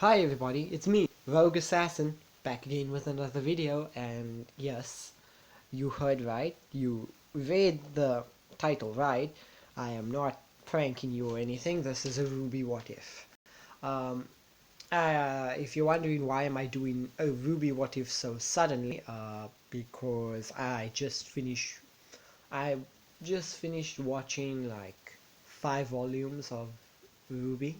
Hi everybody, it's me, Rogue Assassin, back again with another video, and yes, you heard right, you read the title right. I am not pranking you or anything. This is a Rwby What If. Um, if you're wondering why am I doing a Rwby What If so suddenly, because I just finished watching like 5 volumes of Rwby,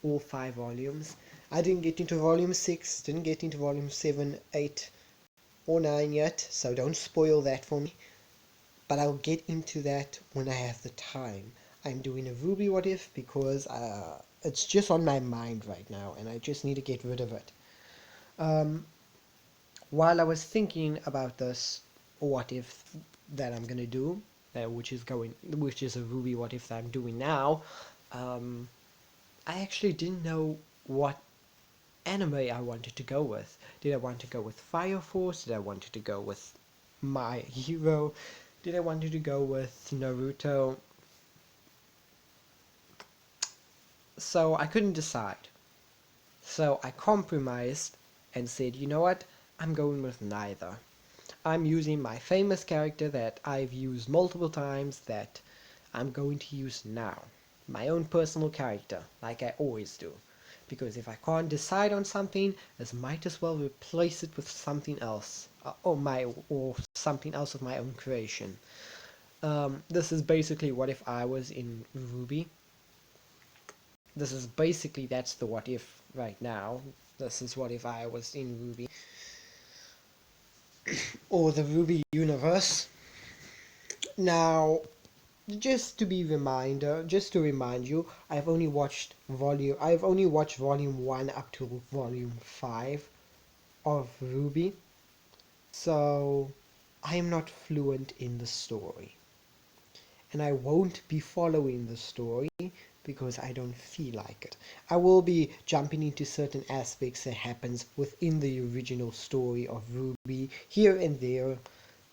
all 5 volumes. I didn't get into volume 6, didn't get into volume 7, 8, or 9 yet, so don't spoil that for me. But I'll get into that when I have the time. I'm doing a Rwby What If because it's just on my mind right now and I just need to get rid of it. Um, while I was thinking about this What If that I'm gonna do, which is a Rwby What If that I'm doing now, um, I actually didn't know what anime I wanted to go with. Did I want to go with Fire Force? Did I want to go with My Hero? Did I want to go with Naruto? So I couldn't decide. So I compromised and said, you know what? I'm going with neither. I'm using my famous character that I've used multiple times that I'm going to use now. My own personal character, like I always do. Because if I can't decide on something, I might as well replace it with something else, or something else of my own creation. This is basically what if I was in Rwby. That's the what if right now. This is what if I was in Rwby or the Rwby universe. Now, just to remind you, I've only watched volume 1 up to volume 5 of Rwby. So I am not fluent in the story. And I won't be following the story because I don't feel like it. I will be jumping into certain aspects that happens within the original story of Rwby here and there,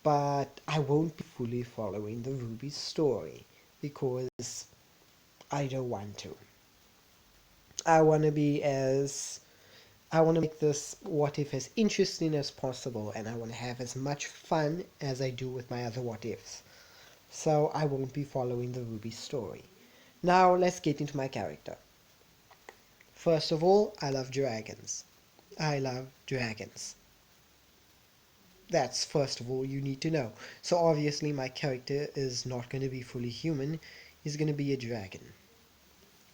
but I won't be fully following the Rwby story because I don't want to. I want to be as I want to make this what if as interesting as possible, and I want to have as much fun as I do with my other what ifs. So I won't be following the Rwby story. Now let's get into my character. First of all, I love dragons. I love dragons. That's first of all you need to know. So obviously my character is not going to be fully human. He's going to be a dragon.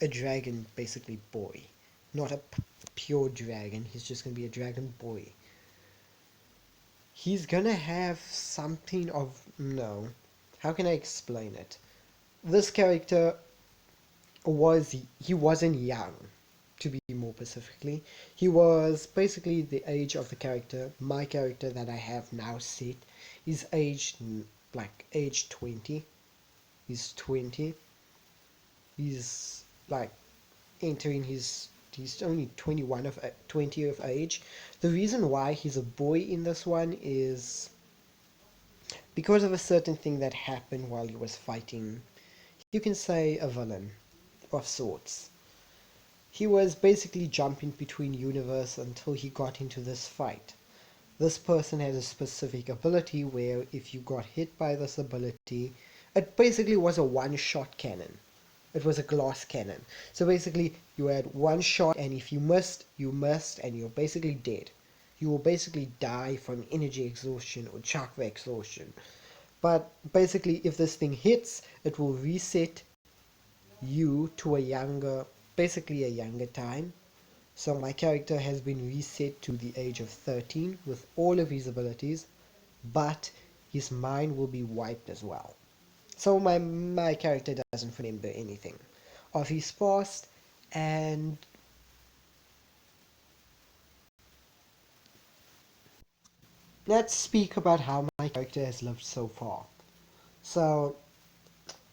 A dragon basically boy. Not a pure dragon. He's just going to be a dragon boy. He's gonna have something of no. How can I explain it? This character he wasn't young, to be more specifically. He was basically the age of the character. My character that I have now set is aged like age 20. He's 20. He's like entering he's only 20 of age. The reason why he's a boy in this one is because of a certain thing that happened while he was fighting, you can say a villain of sorts. He was basically jumping between universe until he got into this fight. This person had a specific ability where if you got hit by this ability, it basically was a one-shot cannon. It was a glass cannon. So basically you had one shot, and if you missed and you're basically dead. You will basically die from energy exhaustion or chakra exhaustion. But basically, if this thing hits, it will reset you to basically a younger time. So my character has been reset to the age of 13 with all of his abilities, but his mind will be wiped as well. So my character doesn't remember anything of his past, and let's speak about how my character has lived so far. So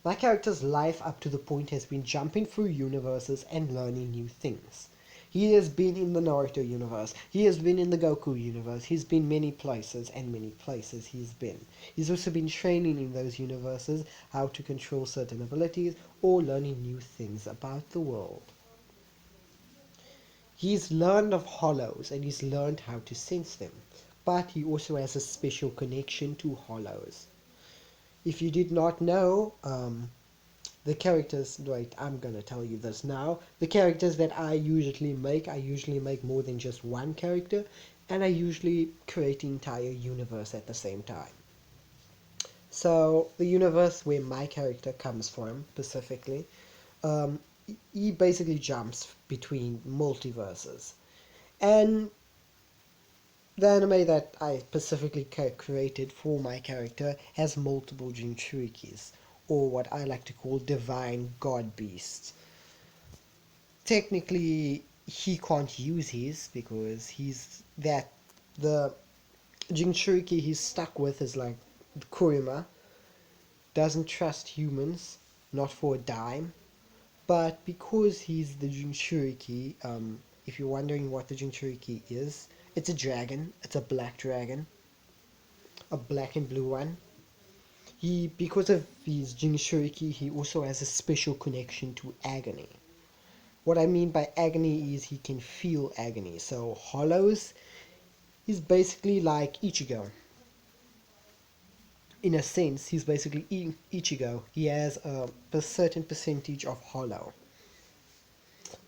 my character's life up to the point has been jumping through universes and learning new things. He has been in the Naruto universe, he has been in the Goku universe, he's been many places, and many places he's been. He's also been training in those universes how to control certain abilities or learning new things about the world. He's learned of hollows and he's learned how to sense them, but he also has a special connection to hollows. If you did not know, the characters, wait, I'm gonna tell you this now. The characters that I usually make more than just one character, and I usually create the entire universe at the same time. So, the universe where my character comes from, specifically, um, he basically jumps between multiverses. And the anime that I specifically created for my character has multiple Jinchurikis, or what I like to call divine god beasts. Technically, he can't use his because the Jinchuriki he's stuck with is like Kurima, doesn't trust humans, not for a dime. But because he's the Jinchuriki, if you're wondering what the Jinchuriki is, it's a dragon. It's a black dragon, a black and blue one. Because of his Jinchuriki, he also has a special connection to agony. What I mean by agony is he can feel agony. So Hollows is basically like Ichigo. In a sense, he's basically Ichigo. He has a certain percentage of Hollow.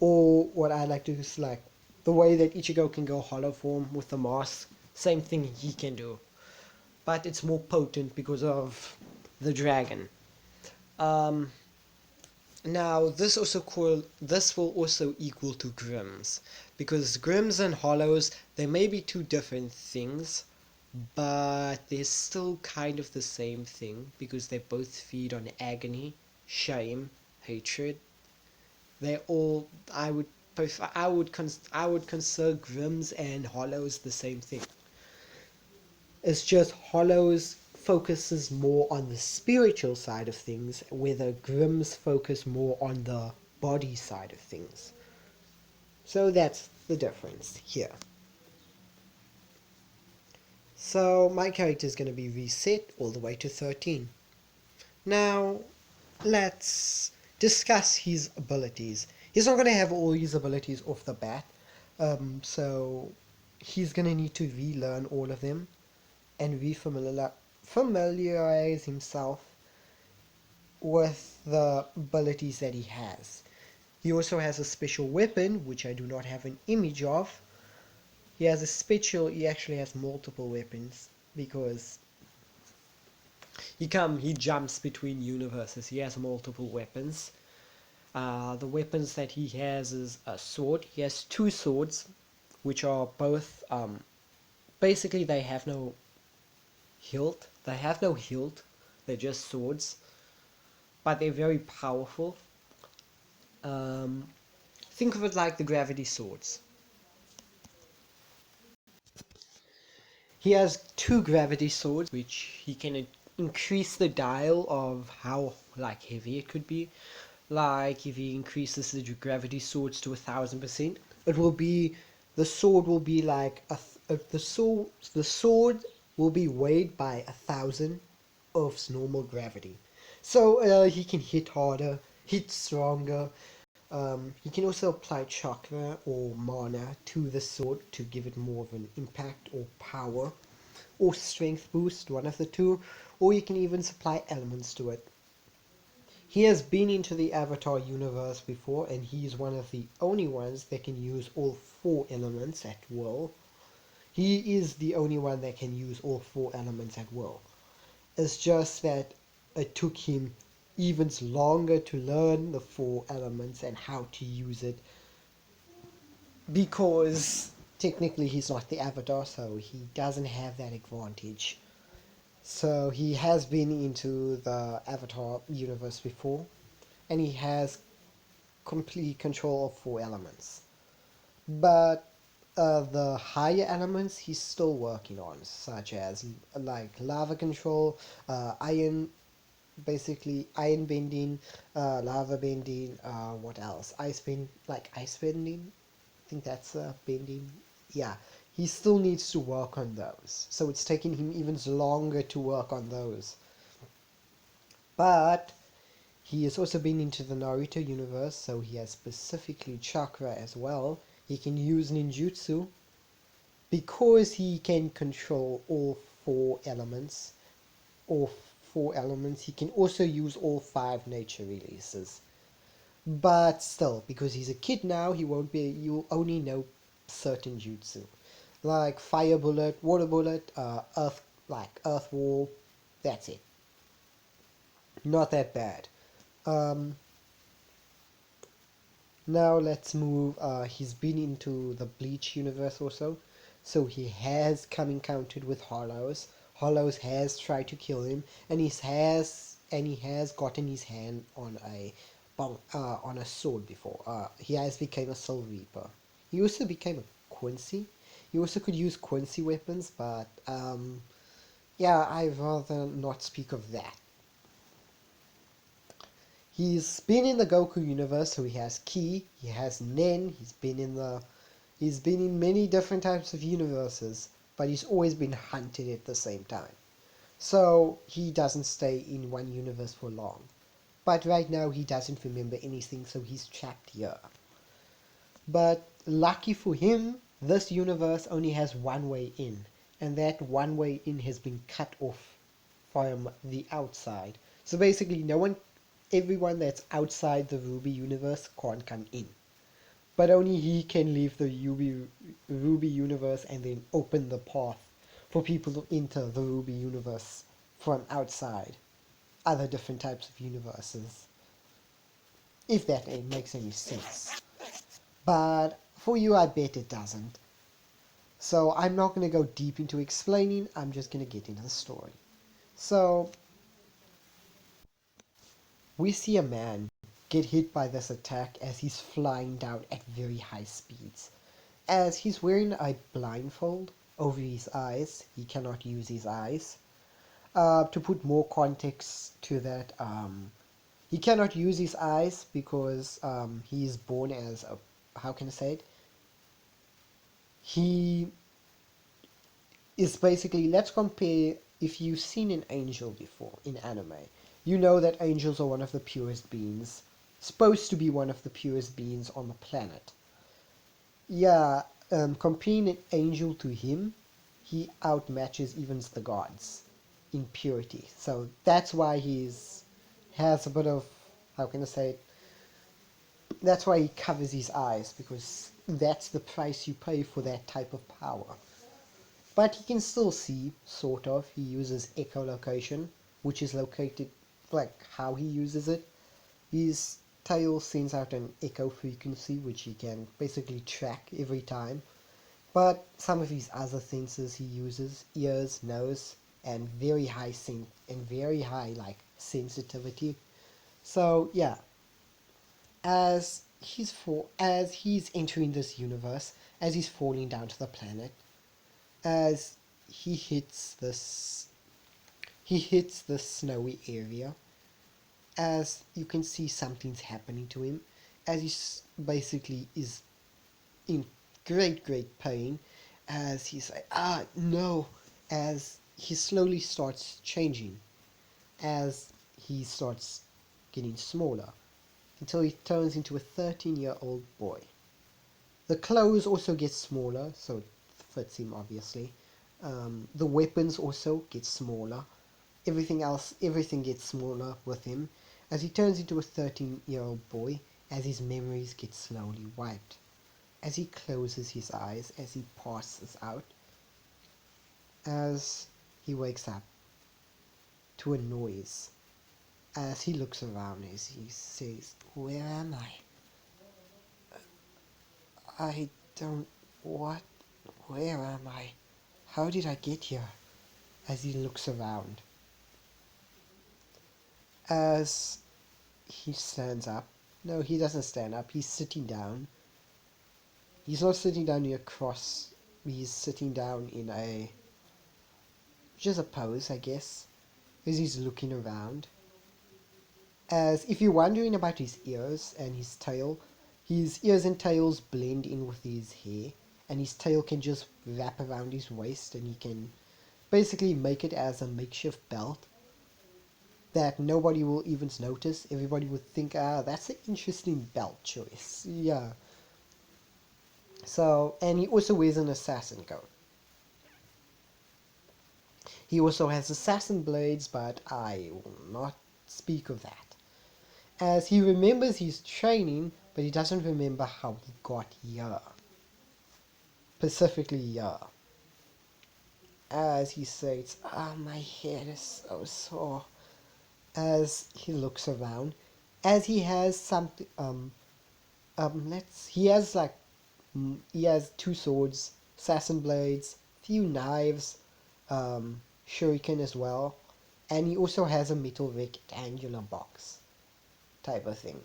Or what I like to do is like the way that Ichigo can go Hollow form with the mask. Same thing he can do, but it's more potent because of the dragon. Um, Now this will also equal to Grims, because Grims and Hollows, they may be two different things, but they're still kind of the same thing because they both feed on agony, shame, hatred. They're all I would consider Grims and Hollows the same thing. It's just Hollows focuses more on the spiritual side of things, where the Grims focus more on the body side of things. So that's the difference here. So my character is going to be reset all the way to 13. Now, let's discuss his abilities. He's not going to have all his abilities off the bat, so he's going to need to relearn all of them and familiarize himself with the abilities that he has. He also has a special weapon, which I do not have an image of. He actually has multiple weapons because he jumps between universes. He has multiple weapons. The weapons that he has is a sword. He has two swords, which are both, basically they have no hilt. They have no hilt. They're just swords, but they're very powerful. Um, think of it like the gravity swords. He has two gravity swords, which he can increase the dial of how like heavy it could be. Like if he increases the gravity swords to 1,000%, it will be the sword will be like the sword will be weighed by 1,000 Earth's normal gravity. So he can hit harder, hit stronger. He can also apply chakra or mana to the sword to give it more of an impact or power or strength boost, one of the two, or you can even supply elements to it. He has been into the Avatar universe before, and he is one of the only ones that can use all four elements at will. He is the only one that can use all four elements at will. It's just that it took him even longer to learn the four elements and how to use it, because technically he's not the Avatar, so he doesn't have that advantage. So he has been into the Avatar universe before, and he has complete control of four elements. But the higher elements he's still working on, such as like lava control, iron, basically iron bending, lava bending, what else? Ice bending. I think that's bending. Yeah, he still needs to work on those. So it's taking him even longer to work on those. But He has also been into the Naruto universe, so he has specifically chakra as well. He can use ninjutsu because he can control all four elements. He can also use all five nature releases. But still, because he's a kid now, he won't be. You'll only know certain jutsu, like fire bullet, water bullet, earth wall. That's it. Not that bad. Um, Now let's move. He's been into the Bleach universe also, so he has come encountered with Hollows. Hollows has tried to kill him, and he has gotten his hand on a sword before. He has become a Soul Reaper. He also became a Quincy. He also could use Quincy weapons, but yeah, I'd rather not speak of that. He's been in the Goku universe, so he has Ki, he has Nen, he's been in many different types of universes, but he's always been hunted at the same time. So he doesn't stay in one universe for long. But right now he doesn't remember anything, so he's trapped here. But lucky for him, this universe only has one way in, and that one way in has been cut off from the outside. So basically, everyone that's outside the Rwby universe can't come in. But only he can leave the Rwby universe and then open the path for people to enter the Rwby universe from outside other different types of universes. If that makes any sense. But for you, I bet it doesn't. So I'm not going to go deep into explaining, I'm just going to get into the story. So we see a man get hit by this attack as he's flying down at very high speeds. As he's wearing a blindfold over his eyes, he cannot use his eyes. To put more context to that, he cannot use his eyes because he is born as a, how can I say it? He is basically, let's compare, if you've seen an angel before in anime, you know that angels are one of the purest beings, supposed to be one of the purest beings on the planet. Yeah, comparing an angel to him, he outmatches even the gods in purity. So that's why he's has a bit of, how can I say it? That's why he covers his eyes, because that's the price you pay for that type of power. But he can still see, sort of. He uses echolocation, which is located, like how he uses it. His tail sends out an echo frequency, which he can basically track every time. But some of his other senses he uses, ears, nose, and very high like sensitivity. So yeah, as he's entering this universe, as he's falling down to the planet, as he hits this he hits the snowy area, as you can see something's happening to him, as basically is in great pain, as he's like, no, as he slowly starts changing, as he starts getting smaller, until he turns into a 13-year-old boy. The clothes also get smaller, so it fits him obviously. The weapons also get smaller. Everything gets smaller with him as he turns into a 13-year-old boy, as his memories get slowly wiped. As he closes his eyes, as he passes out, as he wakes up to a noise, as he looks around, as he says, "Where am I? I don't... what? Where am I? How did I get here?" As he looks around, as he stands up. No, he doesn't stand up, he's sitting down. He's not sitting down in a cross, he's sitting down in a... just a pose, I guess, as he's looking around. As if you're wondering about his ears and his ears and tails blend in with his hair, and his tail can just wrap around his waist, and he can basically make it as a makeshift belt. that nobody will even notice. Everybody would think, ah, that's an interesting belt choice. Yeah. So, and he also wears an assassin coat. He also has assassin blades, but I will not speak of that. As he remembers his training, but he doesn't remember how he got here. Specifically here. As he says, ah, my head is so sore. As he looks around, as he has something, he has like, he has two swords, assassin blades, few knives, shuriken as well, and he also has a metal rectangular box type of thing.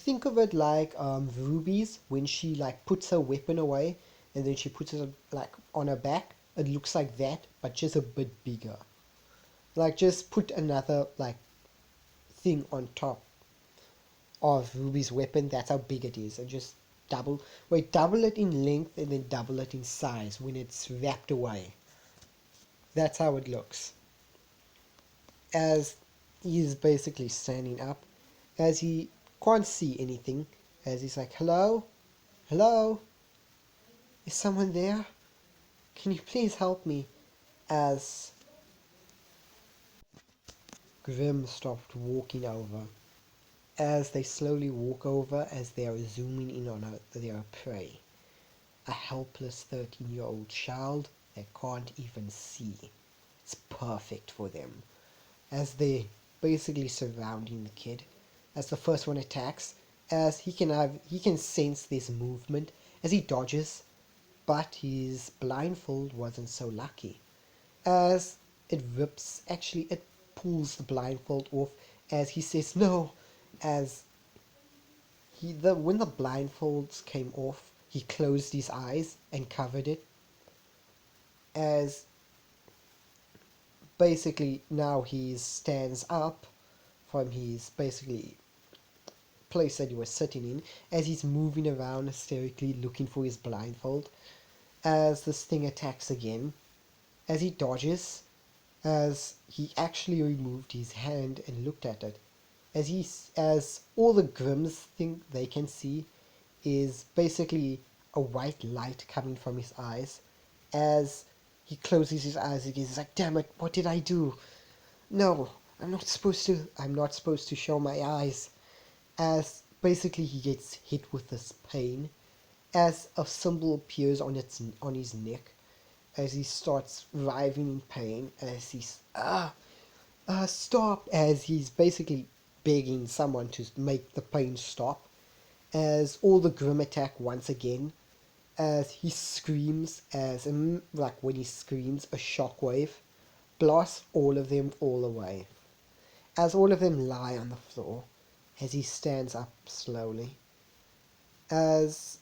Think of it like Ruby's when she like puts her weapon away and then she puts it like on her back. It looks like that, but just a bit bigger. Like just put another like thing on top of Ruby's weapon. That's how big it is, and just double it in length and then double it in size when it's wrapped away. That's how it looks. As he's basically standing up, as he can't see anything, as he's like, hello? Hello? Is someone there? Can you please help me? As Grim stopped walking over. As they slowly walk over as they are zooming in on their prey. A helpless 13-year-old child that can't even see. It's perfect for them. As they basically surrounding the kid. As the first one attacks, as he can sense this movement as he dodges, but his blindfold wasn't so lucky. As it pulls the blindfold off as he says no, as when the blindfolds came off, he closed his eyes and covered it as basically now he stands up from his basically place that he was sitting in as he's moving around hysterically looking for his blindfold as this thing attacks again as he dodges as he actually removed his hand and looked at it as all the Grims think they can see is basically a white light coming from his eyes as he closes his eyes again. He's like, damn it, what did I do? No, I'm not supposed to show my eyes. As basically he gets hit with this pain as a symbol appears on his neck as he starts writhing in pain as he's stop as he's basically begging someone to make the pain stop as all the Grim attack once again as he screams like when he screams a shockwave blasts all of them all away as all of them lie on the floor as he stands up slowly as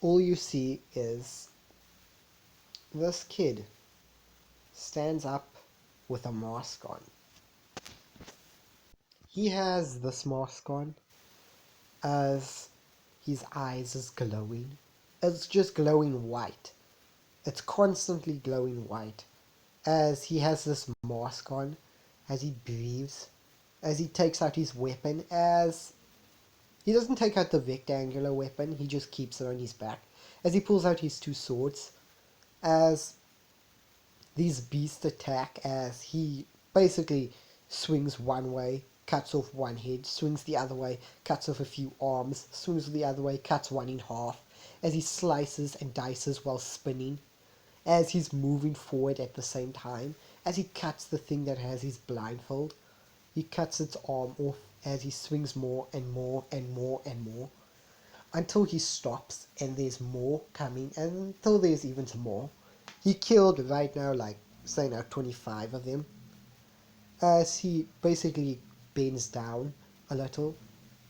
all you see is this kid stands up with a mask on. He has this mask on as his eyes is glowing. It's just glowing white. It's constantly glowing white as he has this mask on as he breathes as he takes out his weapon as he doesn't take out the rectangular weapon, he just keeps it on his back as he pulls out his two swords as these beasts attack as he basically swings one way, cuts off one head, swings the other way, cuts off a few arms, swings the other way, cuts one in half, as he slices and dices while spinning, as he's moving forward at the same time, as he cuts the thing that has his blindfold, he cuts its arm off as he swings more and more and more and more, until he stops and there's more coming, and until there's even some more. He killed right now, like, say now 25 of them. As he basically bends down a little,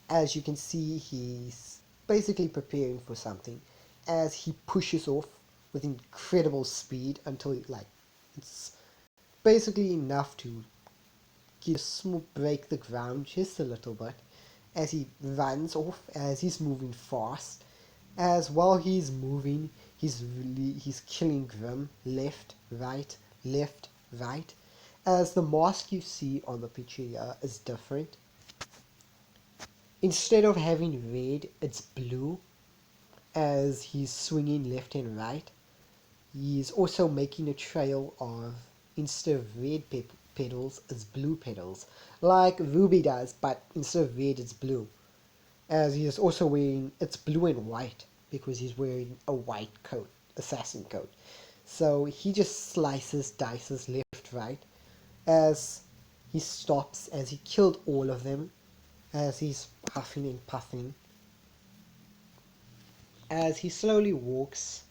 as you can see, he's basically preparing for something. As he pushes off with incredible speed until, like, it's basically enough to break the ground just a little bit. As he runs off, as he's moving fast, as while he's moving, he's killing Grim left, right, As the mask you see on the picture here is different. Instead of having red, it's blue as he's swinging left and right. He's also making a trail of, instead of red petals, it's blue petals, like Rwby does, but instead of red, it's blue. As he is also wearing, it's blue and white because he's wearing a white coat, assassin coat. So he just slices, dices left, right, as he stops, as he killed all of them, as he's huffing and puffing, as he slowly walks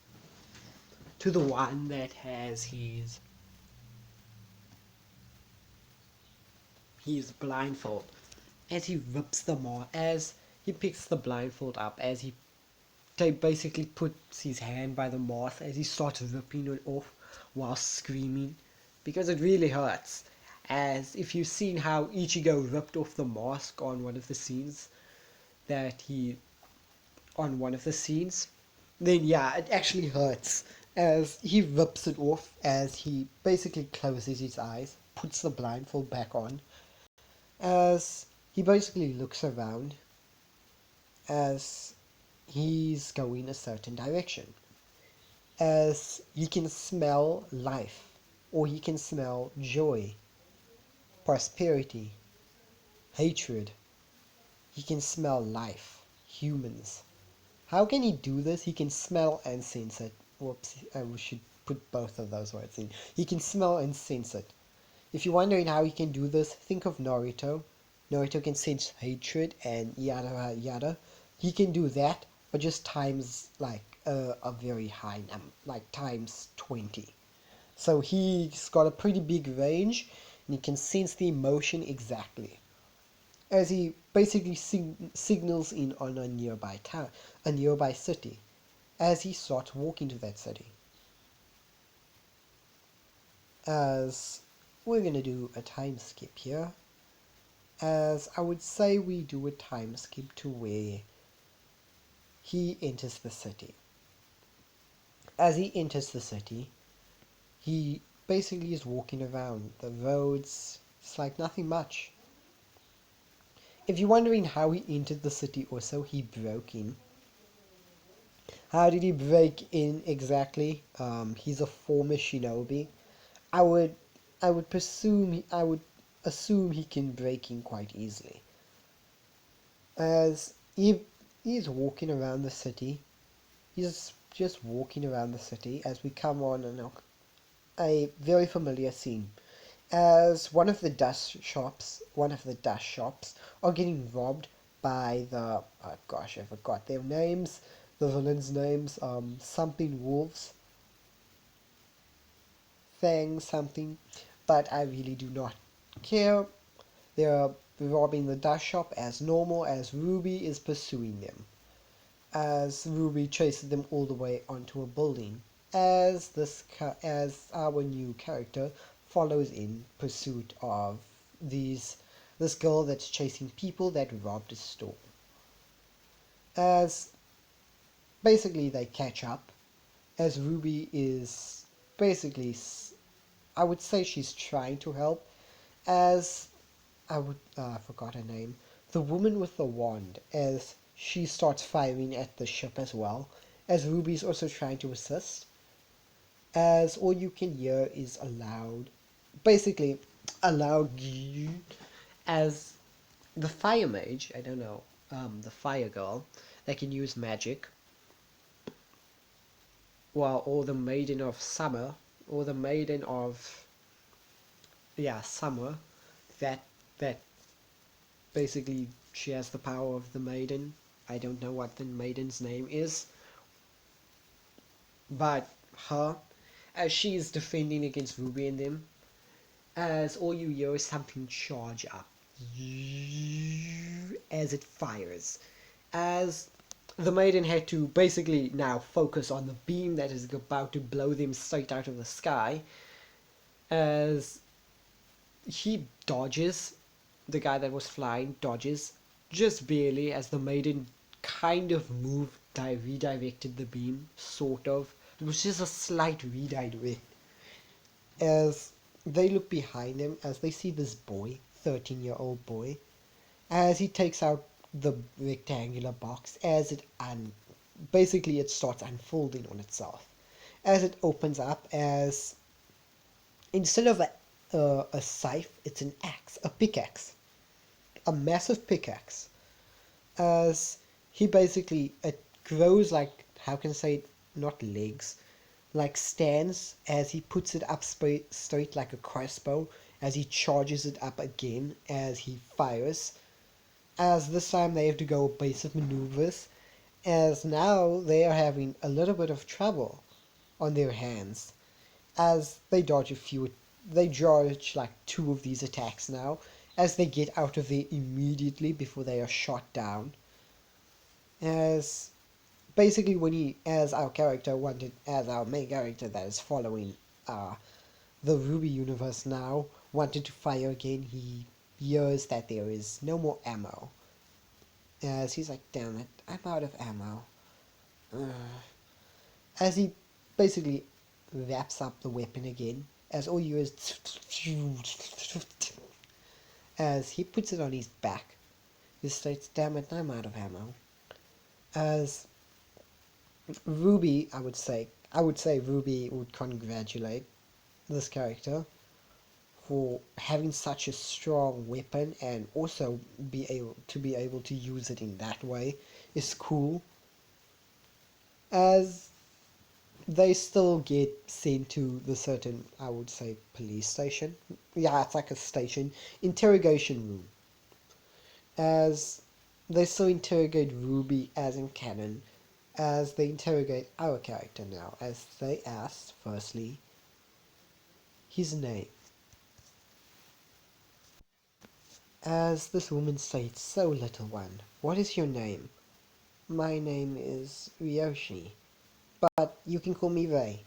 to the one that has his blindfold, as he rips them off, as he picks the blindfold up, as he basically puts his hand by the mouth, as he starts ripping it off while screaming, because it really hurts. As if you've seen how Ichigo ripped off the mask on one of the scenes, then yeah, it actually hurts. As he rips it off, as he basically closes his eyes, puts the blindfold back on, as he basically looks around, as he's going a certain direction, as he can smell life, or he can smell joy, prosperity, hatred. He can smell life, humans. How can he do this? He can smell and sense it. Whoops, we should put both of those words in. He can smell and sense it. If you're wondering how he can do this, think of Naruto. Naruto can sense hatred and yada yada. He can do that, but just times like a very high number, like times 20. So he's got a pretty big range, and he can sense the emotion exactly. As he basically signals in on a nearby town, a nearby city, as he starts walking to that city. As we're gonna do a time skip here, as I would say we do a time skip to where he enters the city. As he enters the city, he basically is walking around the roads. It's like nothing much. If you're wondering how he entered the city also, he broke in. How did he break in exactly? He's a former shinobi. I would I would assume he can break in quite easily. As he's walking around the city, he's just walking around the city as we come on a very familiar scene. As one of the dust shops are getting robbed by the, oh gosh, I forgot their names, the villains' names, something wolves, Fang something, but I really do not care. They're robbing the dust shop as normal, as Rwby is pursuing them. As Rwby chases them all the way onto a building. As our new character follows in pursuit of this girl that's chasing people that robbed a store. As basically they catch up, as Rwby is basically, I would say she's trying to help, as I forgot her name, the woman with the wand, as she starts firing at the ship as well, as Rwby's also trying to assist, as all you can hear is basically a loud as the fire mage, I don't know, the fire girl that can use magic, or the maiden of summer, or the maiden of, yeah, summer, that that basically she has the power of the maiden. I don't know what the maiden's name is, but her, as she is defending against Rwby and them, as all you hear is something charge up as it fires, as the maiden had to basically now focus on the beam that is about to blow them straight out of the sky, as he dodges, the guy that was flying dodges just barely, as the maiden kind of redirected the beam, sort of. It was just a slight redirect, as they look behind him as they see this boy, 13-year-old boy, as he takes out the rectangular box, as basically it starts unfolding on itself. As it opens up, as instead of a scythe, it's an axe, a pickaxe, a massive pickaxe. As he basically, it grows like, how can I say it, not legs, like stands, as he puts it up straight like a crossbow, as he charges it up again, as he fires. As this time they have to go basic maneuvers, as now they are having a little bit of trouble on their hands, as they dodge like two of these attacks now, as they get out of there immediately before they are shot down. As basically when he, as our character wanted, as our main character that is following the Rwby universe now, wanted to fire again, he hears that there is no more ammo. As he's like, damn it, I'm out of ammo. As he basically wraps up the weapon again, as all you is as he puts it on his back, he states, damn it, I'm out of ammo. As Rwby, I would say Rwby would congratulate this character for having such a strong weapon, and also be able to use it in that way is cool. As they still get sent to the certain, I would say, police station. Yeah, it's like a station, interrogation room. As they still interrogate Rwby as in canon, as they interrogate our character now, as they ask, firstly, his name. As this woman states, so little one, what is your name? My name is Ryoshi, but you can call me Ray.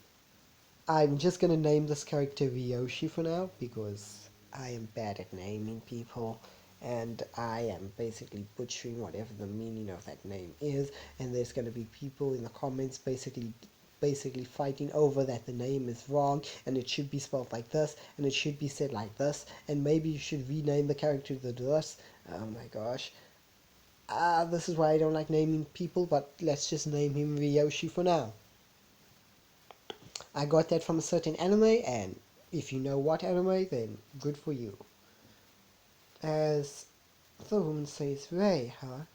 I'm just gonna name this character Ryoshi for now, because I am bad at naming people, and I am basically butchering whatever the meaning of that name is, and there's gonna be people in the comments basically fighting over that the name is wrong, and it should be spelled like this, and it should be said like this, and maybe you should rename the character to this. Oh my gosh. This is why I don't like naming people, but let's just name him Ryoshi for now. I got that from a certain anime, and if you know what anime, then good for you. As the woman says, Ray, huh?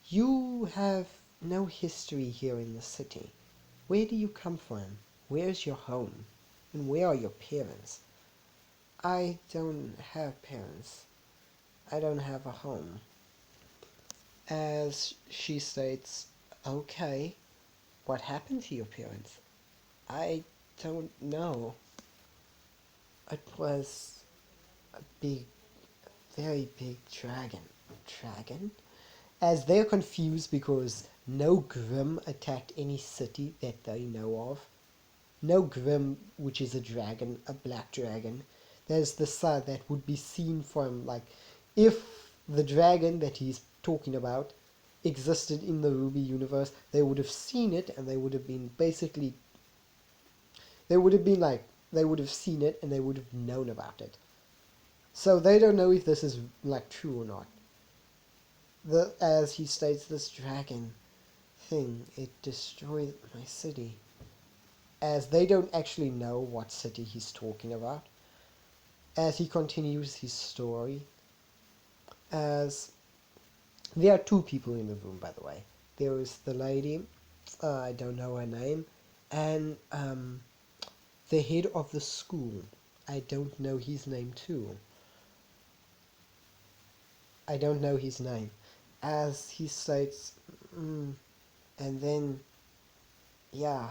You have no history here in the city. Where do you come from? Where's your home? And where are your parents? I don't have parents. I don't have a home. As she states, okay, what happened to your parents? I don't know. It was a big, very big dragon. Dragon? As they're confused because no Grim attacked any city that they know of. No Grim, which is a dragon, a black dragon. There's the sun that would be seen from, like, if the dragon that he's talking about existed in the Rwby universe, they would have seen it, and they would have been basically, they would have been like, they would have seen it and they would have known about it. So they don't know if this is like true or not. As he states, this dragon thing, it destroyed my city. As they don't actually know what city he's talking about. As he continues his story, as there are two people in the room, by the way. There is the lady, I don't know her name, and the head of the school. I don't know his name too. I don't know his name. As he states, and then, yeah,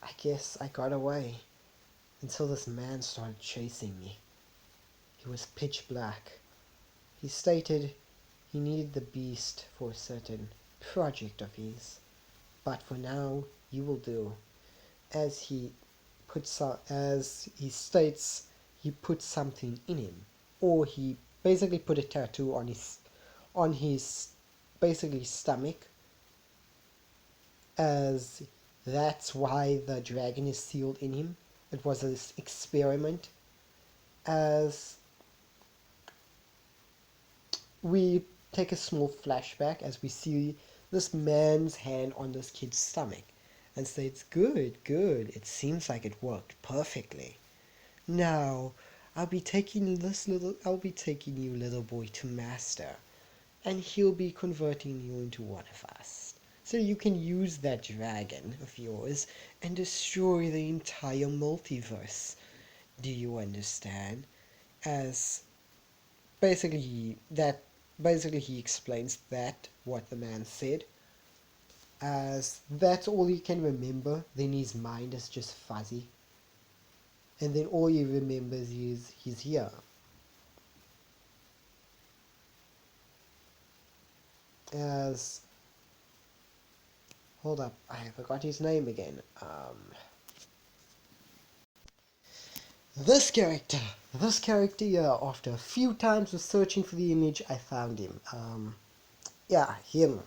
I guess I got away until this man started chasing me. He was pitch black. He stated he needed the beast for a certain project of his, but for now you will do. As he states, he put something in him, or he basically put a tattoo on his basically stomach, as that's why the dragon is sealed in him. It was an experiment. as we take a small flashback as we see this man's hand on this kid's stomach and states, "Good, good, it seems like it worked perfectly. Now, I'll be taking you, little boy, to Master, and he'll be converting you into one of us. So you can use that dragon of yours and destroy the entire multiverse. Do you understand?" As basically he explains that what the man said, as that's all he can remember. Then his mind is just fuzzy, and then all he remembers is he's here. As hold up, I forgot his name again. This character here, after a few times of searching for the image, I found him. Yeah, him.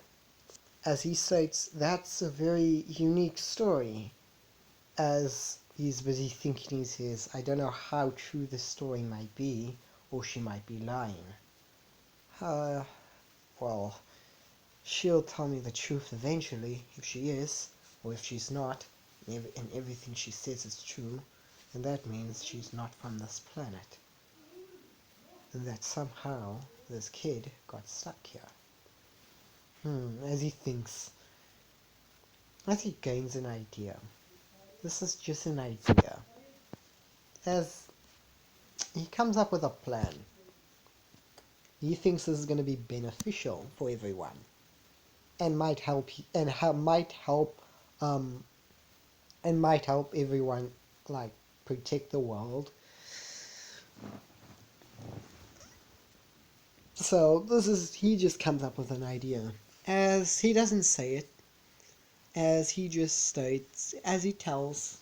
As he states, that's a very unique story. As he's busy thinking, he says, "I don't know how true this story might be, or she might be lying. Uh, well, she'll tell me the truth eventually, if she is, or if she's not, and everything she says is true, and that means she's not from this planet, and that somehow this kid got stuck here." As he thinks, as he gains an idea. This is just an idea. As he comes up with a plan, he thinks this is going to be beneficial for everyone, and might help, um, might help everyone, like, protect the world. So he just comes up with an idea. As he doesn't say it, as he just states, as he tells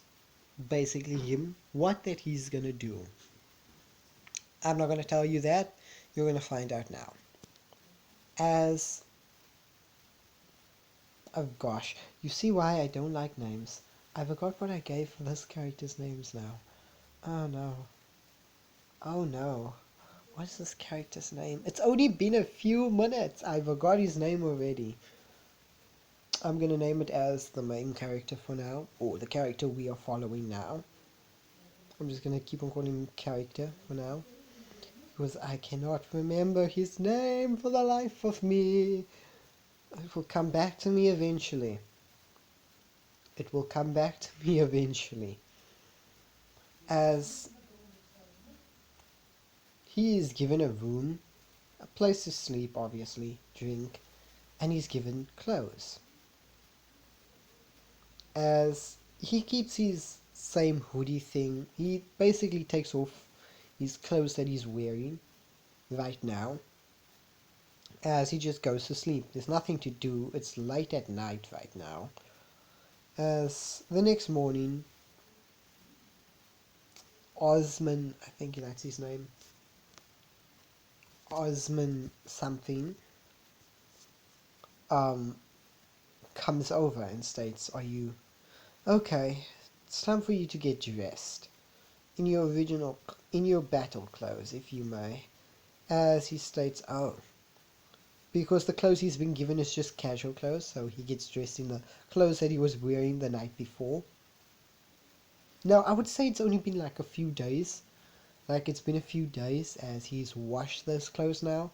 basically him what that he's gonna do. I'm not gonna tell you that, you're gonna find out now. As, oh gosh, you see why I don't like names. I forgot what I gave for this character's names now. Oh no. Oh no. What's this character's name? It's only been a few minutes. I forgot his name already. I'm gonna name it as the main character for now, or the character we are following now. I'm just gonna keep on calling him character for now, because I cannot remember his name for the life of me. It will come back to me eventually. It will come back to me eventually. As he is given a room, a place to sleep, obviously, drink, and he's given clothes. As he keeps his same hoodie thing, he basically takes off his clothes that he's wearing right now, as he just goes to sleep. There's nothing to do, it's late at night right now. As the next morning, Osman, I think that's his name, Osman something, um, comes over and states, "Are you okay? It's time for you to get dressed in your battle clothes, if you may." As he states, "Oh," because the clothes he's been given is just casual clothes, so he gets dressed in the clothes that he was wearing the night before. Now, I would say it's only been like a few days. Like, it's been a few days as he's washed those clothes now,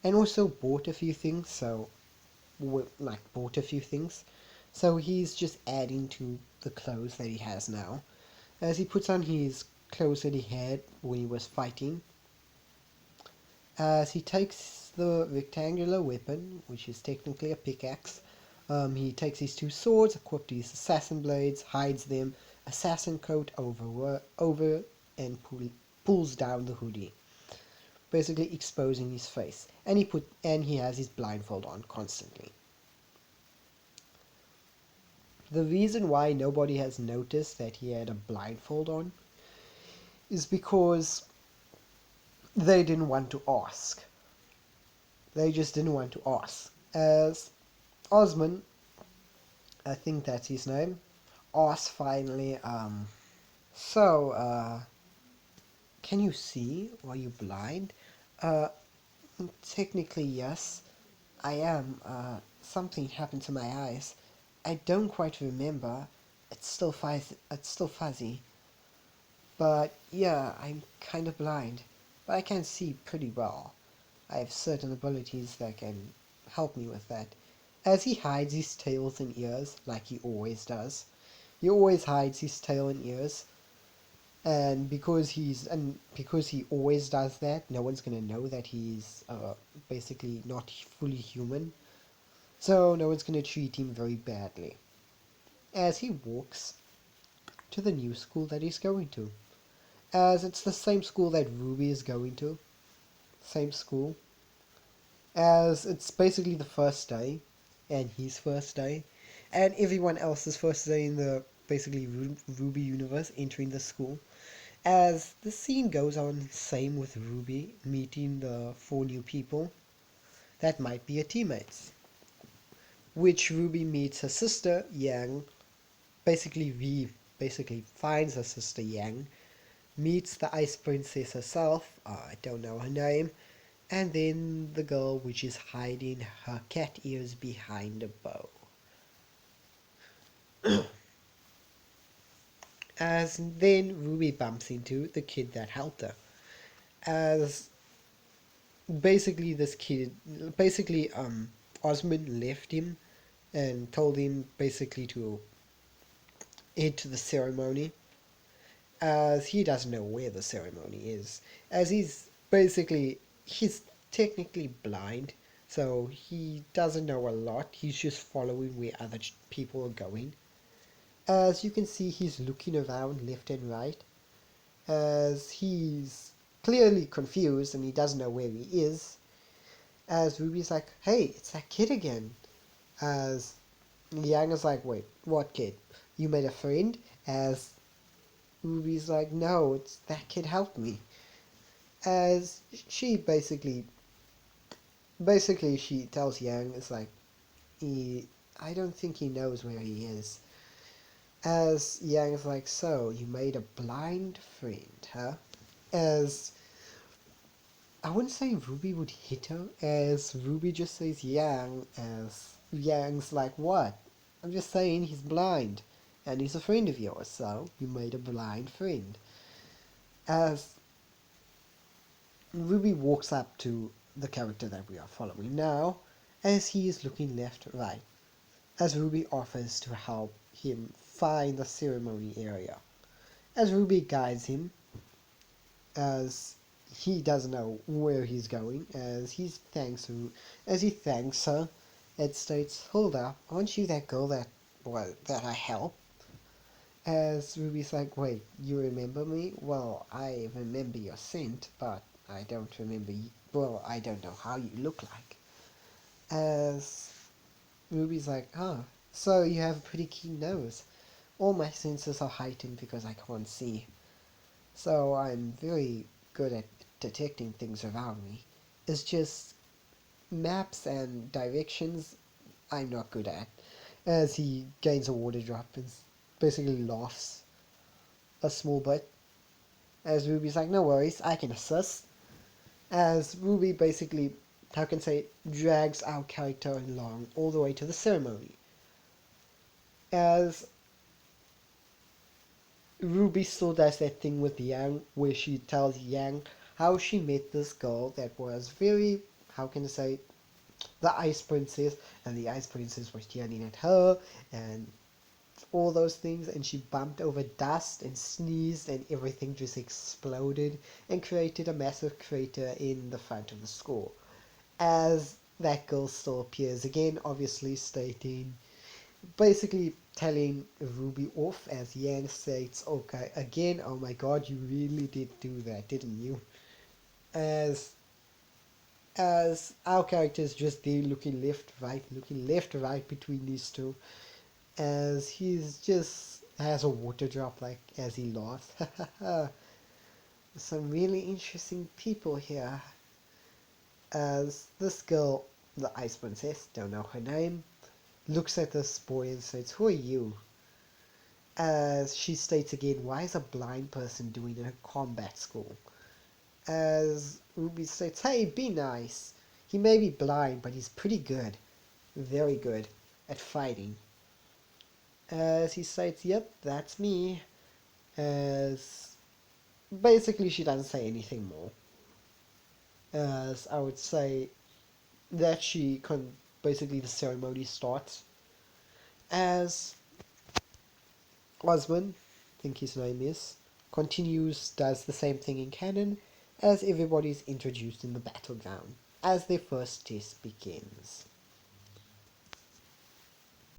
and also bought a few things, so, bought a few things. So he's just adding to the clothes that he has now. As he puts on his clothes that he had when he was fighting, as he takes the rectangular weapon, which is technically a pickaxe, he takes his two swords, equipped his assassin blades, hides them, assassin coat over and pulls down the hoodie, basically exposing his face. And he has his blindfold on constantly. The reason why nobody has noticed that he had a blindfold on is because they didn't want to ask. They just didn't want to ask. As Osman, I think that's his name, asks finally, "So, can you see? Are you blind? Uh, Technically, yes. I am. Something happened to my eyes. I don't quite remember. It's still fuzzy. But yeah, I'm kind of blind. But I can see pretty well. I have certain abilities that can help me with that. As he hides his tails and ears, like he always does. He always hides his tail and ears. And because he always does that, no one's gonna know that he's basically not fully human. So no one's gonna treat him very badly. As he walks to the new school that he's going to. As it's the same school that Ruby is going to. Same school. As it's basically the first day. And his first day. And everyone else's first day in the basically Ruby universe entering the school. As the scene goes on, same with Ruby meeting the four new people that might be her teammates. Which Ruby meets her sister, Yang. Basically, V basically finds her sister Yang, meets the Ice Princess herself, I don't know her name, and then the girl which is hiding her cat ears behind a bow. As then Ruby bumps into the kid that helped her. As basically this kid, basically Osmond left him and told him basically to head to the ceremony, as he doesn't know where the ceremony is, as he's technically blind, so he doesn't know a lot. He's just following where other people are going. As you can see, he's looking around left and right, as he's clearly confused and he doesn't know where he is. As Ruby's like, hey, it's that kid again. As Yang is like, wait, what kid? You made a friend? As Ruby's like, no, it's that kid helped me. As she basically she tells Yang, it's like, I don't think he knows where he is. As Yang is like, so you made a blind friend, huh? As I wouldn't say Ruby would hit her, as Ruby just says Yang, as Yang's like, what? I'm just saying he's blind, and he's a friend of yours, so you made a blind friend. As Ruby walks up to the character that we are following now, as he is looking left right, as Ruby offers to help him find the ceremony area. As Ruby guides him, as he doesn't know where he's going, as he thanks her, it states, hold up, aren't you that girl that I helped? As Ruby's like, wait, you remember me? Well, I remember your scent, but I don't remember you. Well, I don't know how you look like. As Ruby's like, ah, so you have a pretty keen nose. All my senses are heightened because I can't see. So I'm very good at detecting things around me. It's just maps and directions I'm not good at. As he gains a water drop and basically laughs a small bit. As Ruby's like, no worries, I can assist. As Ruby basically, how can I say, drags our character along all the way to the ceremony. As Ruby still does that thing with Yang where she tells Yang how she met this girl that was very, how can I say, the Ice Princess, and the Ice Princess was yelling at her and all those things, and she bumped over dust and sneezed and everything just exploded and created a massive crater in the front of the school. As that girl still appears again, obviously stating, basically telling Ruby off, as Yang states, okay, again, oh my god, you really did do that, didn't you? As our character is just there looking left, right between these two, as he's just has a water drop like as he laughs. Some really interesting people here. As this girl, the Ice Princess, don't know her name, looks at this boy and says, who are you? As she states again, why is a blind person doing a combat school? As Ruby states, hey, be nice. He may be blind, but he's pretty good. Very good at fighting. As he states, yep, that's me. As basically she doesn't say anything more. As I would say that basically the ceremony starts. As Osman, I think his name is, continues, does the same thing in canon as everybody's introduced in the battleground as their first test begins.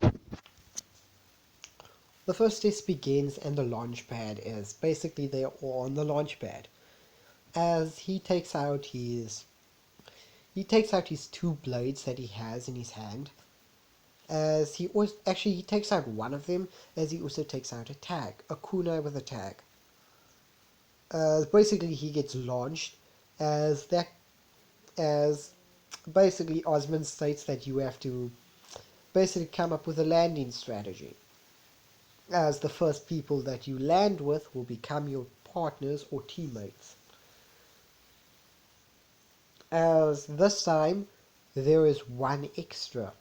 The first test begins and the launch pad is basically they're all on the launch pad. As he takes out his two blades that he has in his hand. As he always actually he takes out one of them as he also takes out a tag, a kunai with a tag. Basically he gets launched as basically Osman states that you have to basically come up with a landing strategy. As the first people that you land with will become your partners or teammates. As this time there is one extra.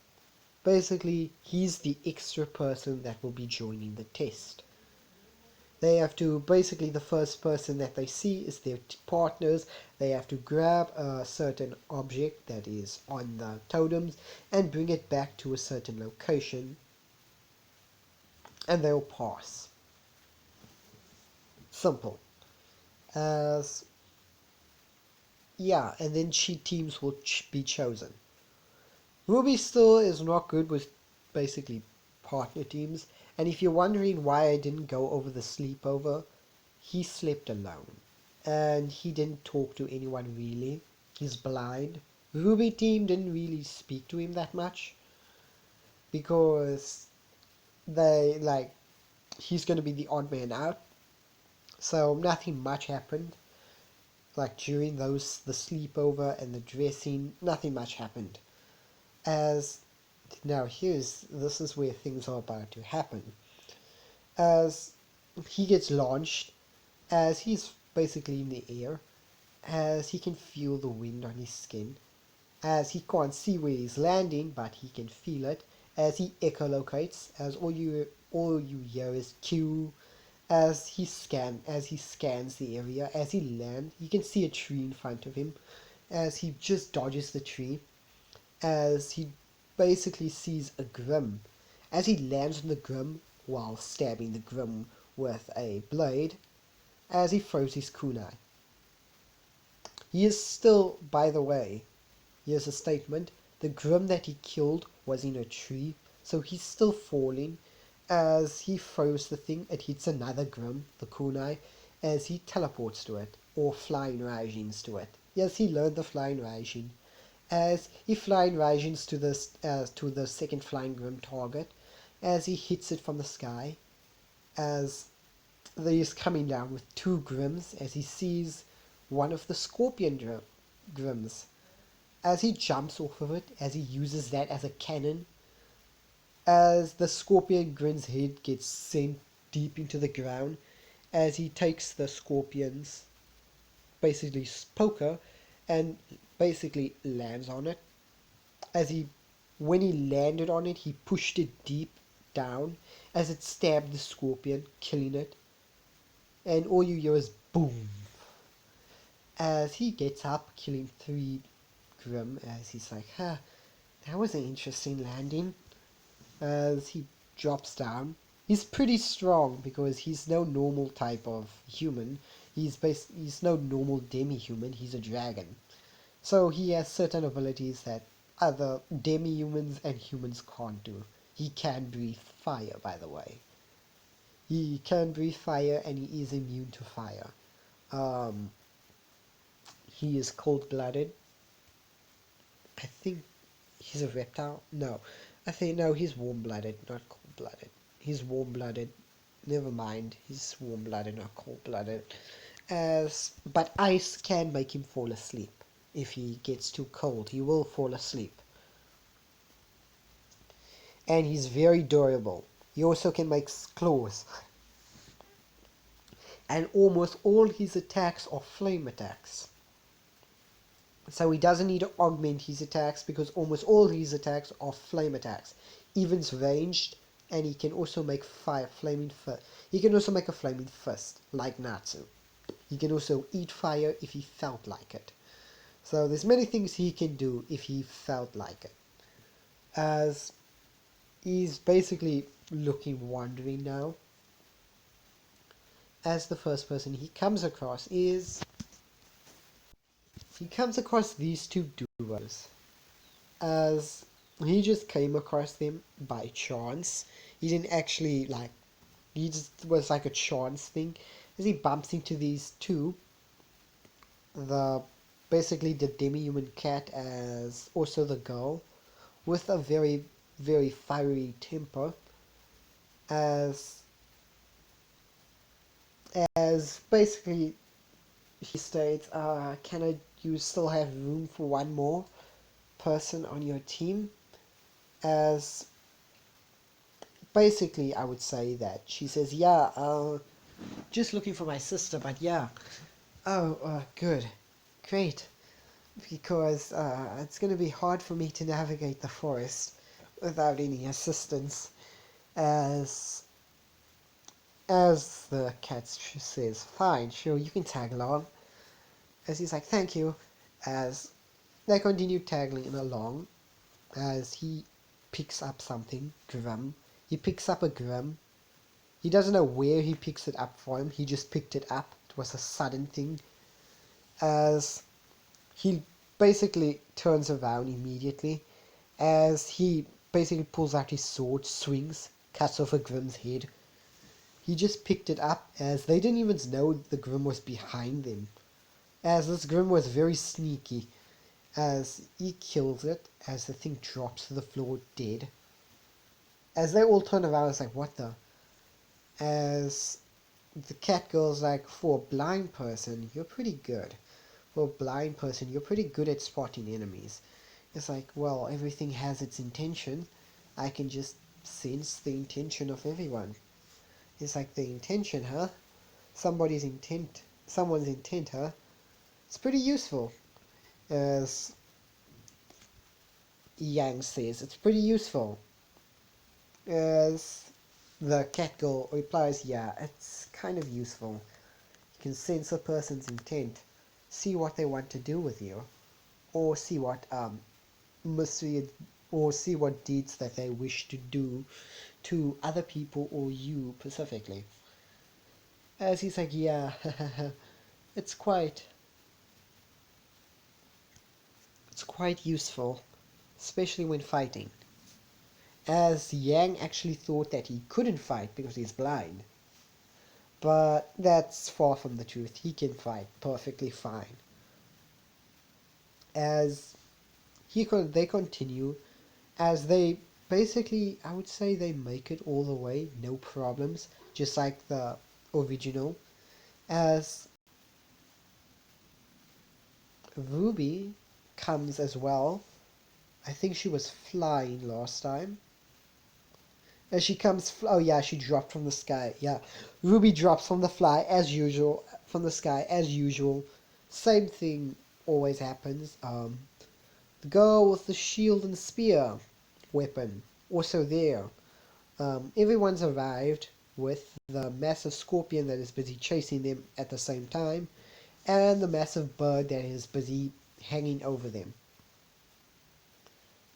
Basically he's the extra person that will be joining the test. They have to, basically the first person that they see is their partners. They have to grab a certain object that is on the totems and bring it back to a certain location and they'll pass. Simple. As yeah, and then cheat teams will be chosen. Rwby still is not good with basically partner teams, and if you're wondering why I didn't go over the sleepover, he slept alone. And he didn't talk to anyone really. He's blind. Rwby team didn't really speak to him that much because they like he's gonna be the odd man out. So nothing much happened. Like during the sleepover and the dressing, nothing much happened. As now this is where things are about to happen. As he gets launched, as he's basically in the air, as he can feel the wind on his skin, as he can't see where he's landing, but he can feel it, as he echolocates, as all you hear is Q, as he scans the area, as he lands, he can see a tree in front of him, as he just dodges the tree, as he basically sees a Grim, as he lands on the Grim while stabbing the Grim with a blade, as he throws his kunai. He is still, by the way, here's a statement. The Grim that he killed was in a tree, so he's still falling. As he throws the thing, it hits another Grim, the kunai, as he teleports to it, or flying Raijins to it. Yes, he learned the flying Raijin. As he flying Raijins to the second flying Grim target, as he hits it from the sky, as he is coming down with two Grims, as he sees one of the Scorpion Grims as he jumps off of it, as he uses that as a cannon, as the Scorpion Grin's head gets sent deep into the ground, as he takes the Scorpion's basically poker and basically lands on it. When he landed on it, he pushed it deep down as it stabbed the Scorpion, killing it. And all you hear is boom. As he gets up, killing 3 Grim, as he's like, that was an interesting landing. As he drops down, he's pretty strong because he's no normal type of human. He's no normal demi-human. He's a dragon, so he has certain abilities that other demi-humans and humans can't do. He can breathe fire, by the way. He can breathe fire, and he is immune to fire. He is cold-blooded. I think he's a reptile. No, I think no. He's warm-blooded, not cold-blooded. He's warm-blooded. Never mind. He's warm-blooded, not cold-blooded. But ice can make him fall asleep. If he gets too cold, he will fall asleep. And he's very durable. He also can make claws. and almost all his attacks are flame attacks. So he doesn't need to augment his attacks because almost all his attacks are flame attacks. Even's ranged, and he can also make fire flaming fist. He can also make a flaming fist, like Natsu. He can also eat fire if he felt like it. So there's many things he can do if he felt like it. As he's basically looking wandering now. As the first person he comes across these two duos. As he just came across them by chance. He didn't actually he just was like a chance thing. As he bumps into these two, the basically the demi-human cat as also the girl with a very very fiery temper as basically he states, can you still have room for one more person on your team? As basically I would say that she says, yeah, just looking for my sister, but yeah. Oh, good. Great. Because it's going to be hard for me to navigate the forest without any assistance. As the cat says, fine, sure, you can tag along. As he's like, thank you. As they continue tagging along, as he picks up something, Grim. He picks up a Grim. He doesn't know where he picks it up from. He just picked it up. It was a sudden thing. As he basically turns around immediately. As he basically pulls out his sword, swings, cuts off a Grim's head. He just picked it up as they didn't even know the Grim was behind them. As this Grim was very sneaky. As he kills it, as the thing drops to the floor dead. As they all turn around, it's like, what the? As the cat girl's like, for a blind person, you're pretty good. For a blind person, you're pretty good at spotting enemies. It's like, well, everything has its intention. I can just sense the intention of everyone. It's like, the intention, huh? Someone's intent, huh? It's pretty useful. As Yang says, it's pretty useful. As the cat girl replies, yeah, it's kind of useful. You can sense a person's intent, see what they want to do with you, or see what mystery, or see what deeds that they wish to do to other people or you specifically. As he's like, yeah, it's quite useful, especially when fighting. As Yang actually thought that he couldn't fight because he's blind. But that's far from the truth. He can fight perfectly fine. As they continue, as they basically, I would say they make it all the way, no problems, just like the original. As Rwby comes as well. I think she was flying last time. As she comes, oh yeah, she dropped from the sky. Yeah, Rwby drops from the fly as usual, from the sky as usual. Same thing always happens. The girl with the shield and spear weapon also there. Everyone's arrived with the massive scorpion that is busy chasing them at the same time, and the massive bird that is busy hanging over them.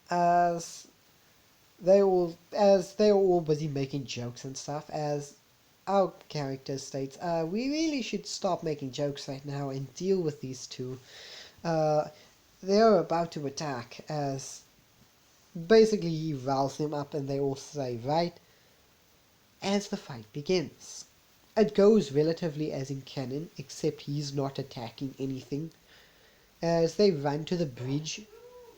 As they are all busy making jokes and stuff, as our character states, we really should stop making jokes right now and deal with these two. They are about to attack, as basically he riles them up and they all say, right, as the fight begins. It goes relatively as in canon, except he's not attacking anything. As they run to the bridge,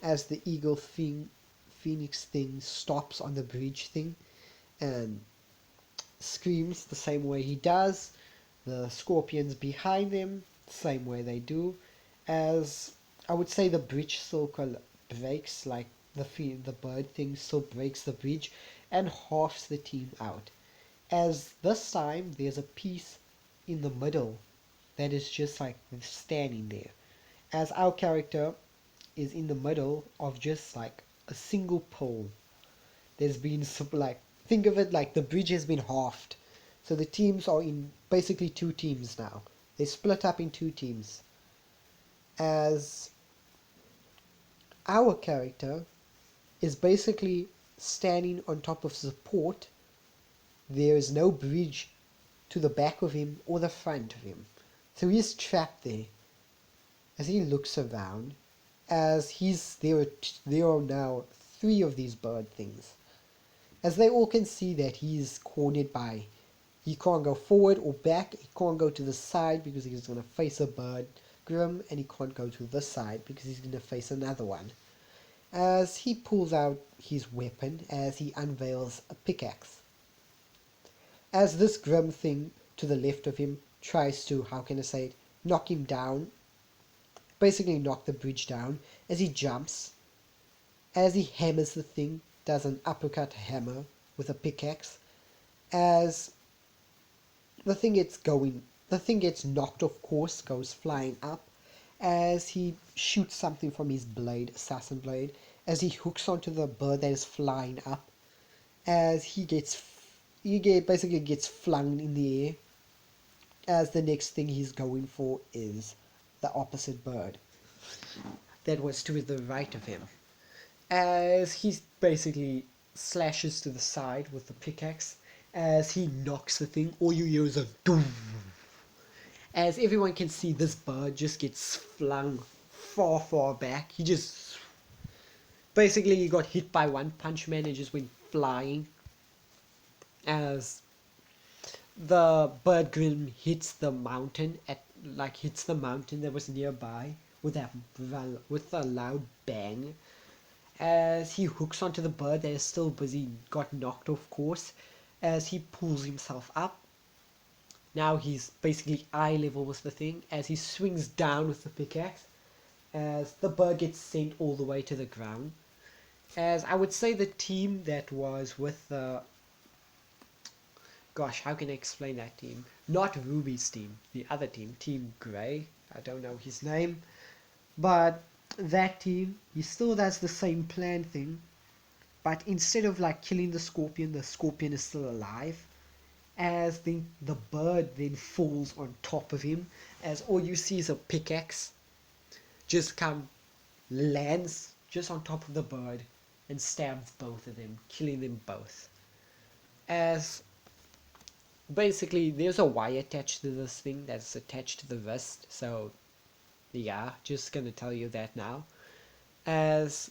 as the eagle phoenix thing stops on the bridge thing and screams the same way he does. The scorpions behind them, same way they do. As I would say the bridge still breaks, like the bird thing still breaks the bridge and halves the team out. As this time there's a piece in the middle that is just like standing there. As our character is in the middle of just like a single pole. There's been like, think of it like the bridge has been halved. So the teams are in basically two teams now. They split up in two teams. As our character is basically standing on top of support, there is no bridge to the back of him or the front of him. So he's trapped there. As he looks around, there are now three of these bird things. As they all can see that he's cornered by, he can't go forward or back, he can't go to the side because he's going to face a bird grim, and he can't go to the side because he's going to face another one. As he pulls out his weapon, as he unveils a pickaxe. As this grim thing to the left of him tries to, how can I say it, knock him down, basically knock the bridge down, as he jumps, as he hammers the thing, does an uppercut hammer with a pickaxe, as the thing gets knocked off course, goes flying up, as he shoots something from his blade, assassin blade, as he hooks onto the bird that is flying up, as basically gets flung in the air, as the next thing he's going for is the opposite bird that was to the right of him, as he basically slashes to the side with the pickaxe. As he knocks the thing, all you hear is a doom. As everyone can see, this bird just gets flung far, far back. He just basically he got hit by one punch man and just went flying. As the bird grim hits the mountain that was nearby with a loud bang. As he hooks onto the bird that is still busy, got knocked off course, as he pulls himself up. Now he's basically eye level with the thing, as he swings down with the pickaxe, as the bird gets sent all the way to the ground. As I would say the team that was with the... Gosh, how can I explain that team? Not Rwby's team, the other team, Team Grey. I don't know his name. But that team, he still does the same plan thing. But instead of like killing the scorpion is still alive. As the bird then falls on top of him, as all you see is a pickaxe just lands just on top of the bird and stabs both of them, killing them both. As basically there's a wire attached to this thing that's attached to the wrist, so yeah, just gonna tell you that now. As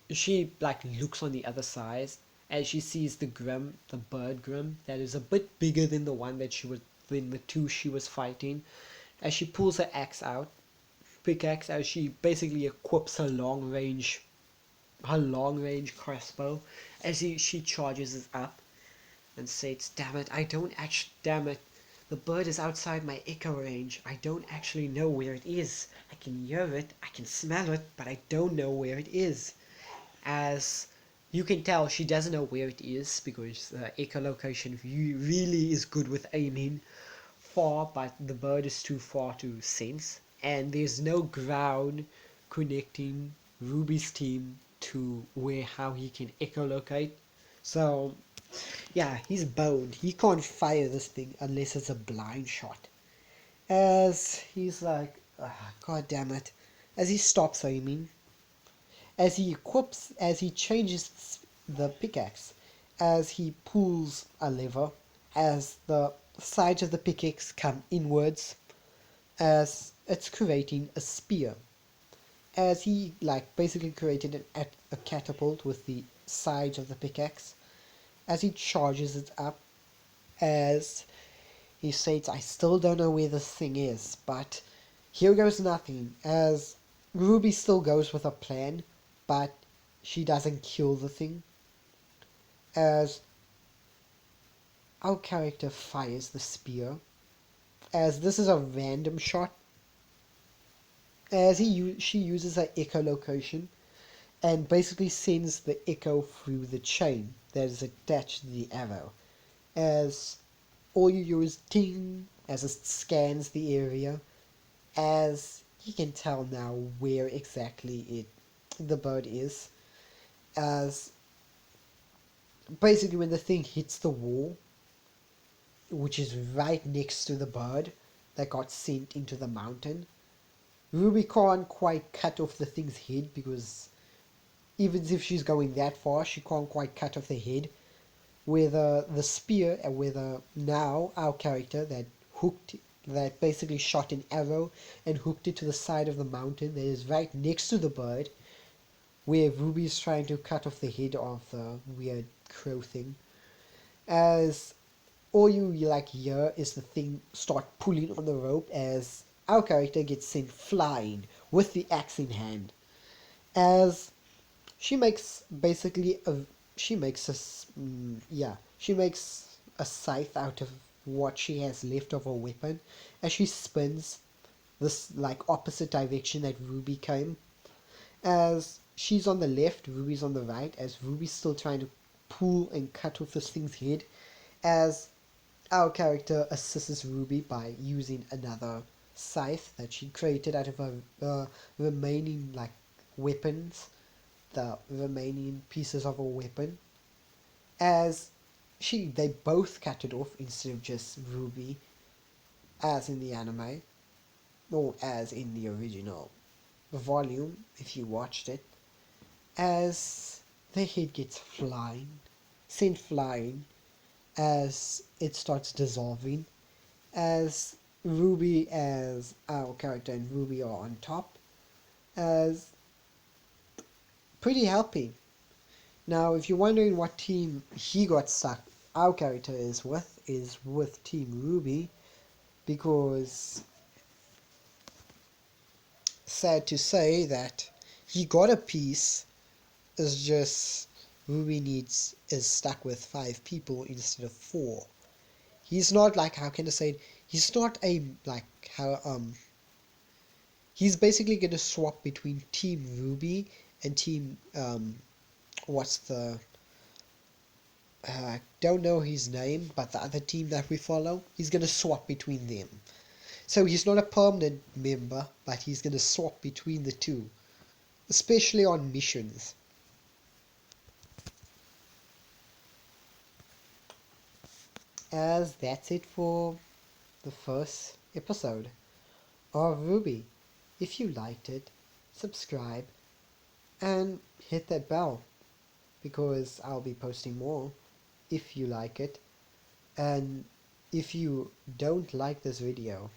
she like looks on the other side, as she sees the bird grim that is a bit bigger than the two she was fighting. As she pulls her pickaxe, as she basically equips her long range crossbow, as she charges it up and says, damn it, the bird is outside my echo range. I don't actually know where it is. I can hear it, I can smell it, but I don't know where it is. As you can tell, she doesn't know where it is because the echolocation really is good with aiming far, but the bird is too far to sense, and there's no ground connecting Rwby's team to how he can echolocate. So yeah, he's boned. He can't fire this thing unless it's a blind shot. As he's like, god damn it. As he stops aiming, as he changes the pickaxe, as he pulls a lever, as the sides of the pickaxe come inwards, as it's creating a spear. As he basically created a catapult with the sides of the pickaxe, as he charges it up, as he states, I still don't know where this thing is, but here goes nothing, as Rwby still goes with a plan, but she doesn't kill the thing. As our character fires the spear, as this is a random shot, as she uses her echolocation and basically sends the echo through the chain that is attached to the arrow. As all you hear is ting as it scans the area, as you can tell now where exactly the bird is, as basically when the thing hits the wall, which is right next to the bird that got sent into the mountain, Rwby can't quite cut off the thing's head, because even if she's going that far, she can't quite cut off the head. Where the spear, and where now our character that basically shot an arrow and hooked it to the side of the mountain that is right next to the bird, where Ruby's trying to cut off the head of the weird crow thing. As all you like hear is the thing start pulling on the rope, as our character gets sent flying with the axe in hand. As she makes basically a she makes a she makes a scythe out of what she has left of her weapon, as she spins this like opposite direction that Rwby came. As she's on the left, Ruby's on the right, as Ruby's still trying to pull and cut off this thing's head, as our character assists Rwby by using another scythe that she created out of her remaining like weapons, the remaining pieces of a weapon, as they both cut it off instead of just Rwby, as in the anime, or as in the original volume if you watched it, as the head gets sent flying, as it starts dissolving, as Rwby, as our character and Rwby are on top, as pretty helping. Now, if you're wondering what team he got stuck, our character is with Team Rwby, because sad to say that he got a piece, is just is stuck with 5 people instead of 4. He's not like, how can I say it? He's not a like how he's basically gonna swap between Team Rwby and Team what's the I don't know his name, but the other team that we follow, he's gonna swap between them. So he's not a permanent member, but he's gonna swap between the two, especially on missions. As that's it for the first episode of Rwby. If you liked it, subscribe and hit that bell, because I'll be posting more if you like it. And if you don't like this video,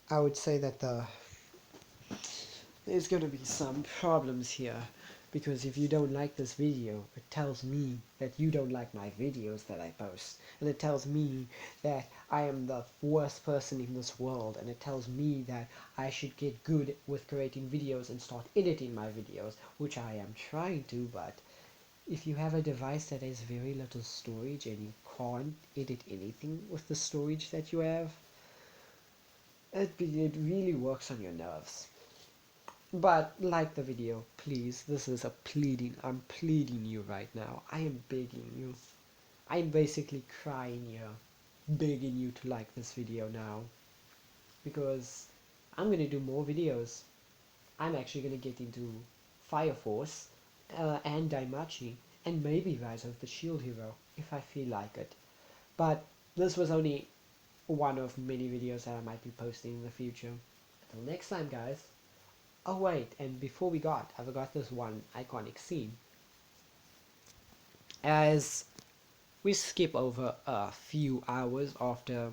I would say that there's going to be some problems here, because if you don't like this video, it tells me that you don't like my videos that I post, and it tells me that I am the worst person in this world, and it tells me that I should get good with creating videos and start editing my videos, which I am trying to. But if you have a device that has very little storage and you can't edit anything with the storage that you have, it really works on your nerves. But like the video, please. This is a pleading. I'm pleading you right now. I am begging you. I'm basically crying here, begging you to like this video now, because I'm gonna do more videos. I'm actually gonna get into Fire Force and Daimachi, and maybe Rise of the Shield Hero if I feel like it. But this was only one of many videos that I might be posting in the future. Until next time, guys. Oh wait, and before I forgot this one iconic scene. As we skip over a few hours after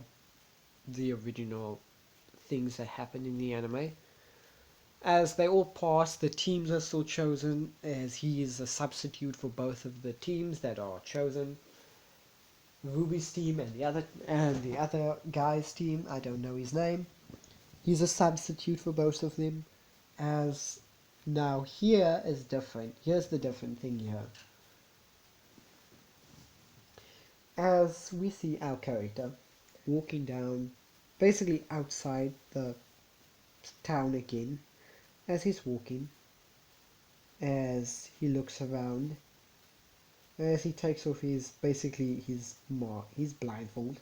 the original things that happened in the anime, as they all pass, the teams are still chosen, as he is a substitute for both of the teams that are chosen. Rwby's team and the other guy's team, I don't know his name. He's a substitute for both of them. As now here is different. Here's the different thing here. As we see our character walking down, basically outside the town again, as he's walking, as he looks around, as he takes off his blindfold,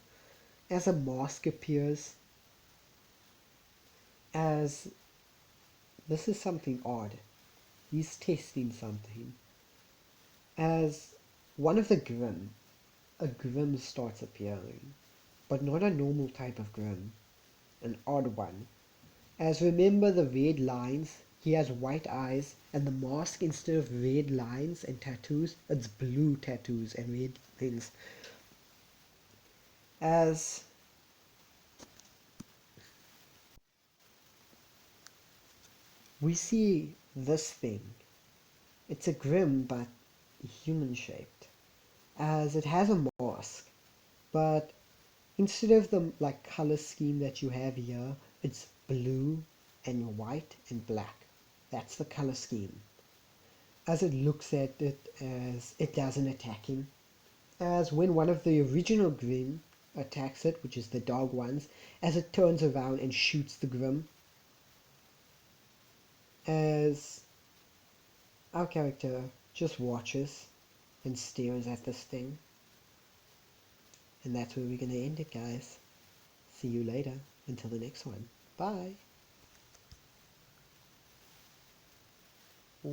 as a mask appears, as this is something odd. He's testing something. As one of the Grimm, a Grimm starts appearing, but not a normal type of Grimm, an odd one. As remember the red lines, he has white eyes, and the mask, instead of red lines and tattoos, it's blue tattoos and red things. As we see this thing, it's a Grimm but human shaped, as it has a mask, but instead of the like color scheme that you have here, it's blue and white and black. That's the color scheme. As it looks at it, as it doesn't attack him, as when one of the original Grimm attacks it, which is the dog ones, as it turns around and shoots the Grimm, as our character just watches and stares at this thing. And that's where we're going to end it, guys. See you later. Until the next one. Bye.